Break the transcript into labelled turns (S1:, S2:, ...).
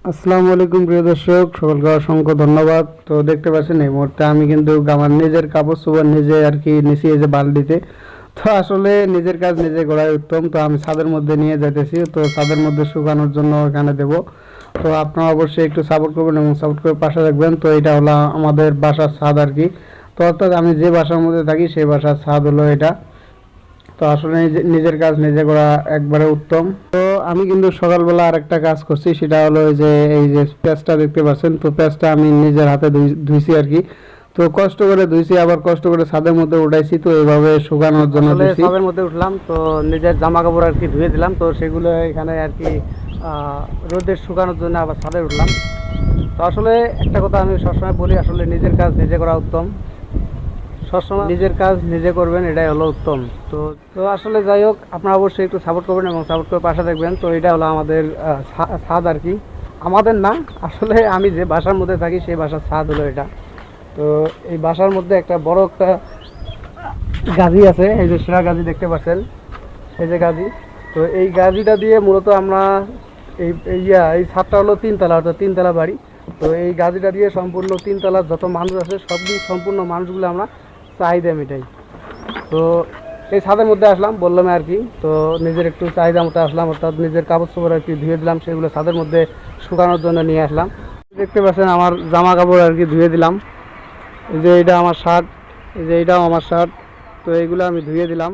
S1: আসসালামু আলাইকুম প্রিয় দর্শক, সকলকে অসংখ্য ধন্যবাদ। তো দেখতে পাচ্ছেন এই মুহূর্তে আমি কিন্তু আমার নিজের কাপড় চোপড় নিজে আর কি নিচে এই যে বালতিতে। তো আসলে নিজের কাজ নিজে করাই উত্তম। তো আমি ছাদের মধ্যে নিয়ে যাইতেছি, তো ছাদের মধ্যে শুকানোর জন্য এখানে দেব। তো আপনারা অবশ্যই একটু সাপোর্ট করবেন এবং সাপোর্ট করে পাশে রাখবেন। তো এটা হলো আমাদের বাসার ছাদ আর কি। তো অর্থাৎ আমি যে বাসার মধ্যে থাকি সেই বাসার ছাদ হলো এটা। তো আসলে নিজের কাজ নিজে করা একবারে উত্তম। তো আমি কিন্তু সকালবেলা আরেকটা কাজ করছি, সেটা হলো এই যে পেঁয়াজটা দেখতে পাচ্ছেন। তো পেঁয়াজটা আমি নিজের হাতে ধুইছি আর কি। তো কষ্ট করে ধুইছি, আবার কষ্ট করে ছাদের মধ্যে উঠাইছি। তো এইভাবে শুকানোর জন্য ধুইছি। ছাদের মধ্যে উঠলাম, তো নিজের জামা কাপড় আর কি ধুয়ে দিলাম। তো সেগুলো এখানে আর কি রোদে শুকানোর জন্য আবার ছাদে উঠলাম। তো আসলে একটা কথা আমি সবসময় বলি, আসলে নিজের কাজ নিজে করা উত্তম। সবসময় নিজের কাজ নিজে করবেন, এটাই হলো উত্তম। তো তো আসলে যাই হোক, আপনারা অবশ্যই একটু সাপোর্ট করবেন এবং সাপোর্ট করে পাশে থাকবেন। তো এটা হলো আমাদের ছাদ আর কি। আমাদের না, আসলে আমি যে বাসার মধ্যে থাকি সেই বাসার ছাদ হলো এটা। তো এই বাসার মধ্যে একটা বড় একটা গাজি আছে, এই যে সেরা গাজি দেখতে পাচ্ছেন, এই যে গাজি। তো এই গাজিটা দিয়ে মূলত আমরা এই ছাদটা হলো তিনতলা, অর্থাৎ তিনতলা বাড়ি। তো এই গাজিটা দিয়ে সম্পূর্ণ তিনতলার যত মানুষ আছে সম্পূর্ণ মানুষগুলো আমরা চাহিদা মেটাই। তো এই ছাদের মধ্যে আসলাম বললাম আর কি। তো নিজের একটু চাহিদা মতো আসলাম, অর্থাৎ নিজের কাপড় চোপড় আর কি ধুয়ে দিলাম, সেগুলো ছাদের মধ্যে শুকানোর জন্য নিয়ে আসলাম। দেখতে পাচ্ছেন আমার জামা কাপড় আর কি ধুয়ে দিলাম। এই যে এটা আমার শার্ট, এই যে এটাও আমার শার্ট। তো এইগুলো আমি ধুয়ে দিলাম।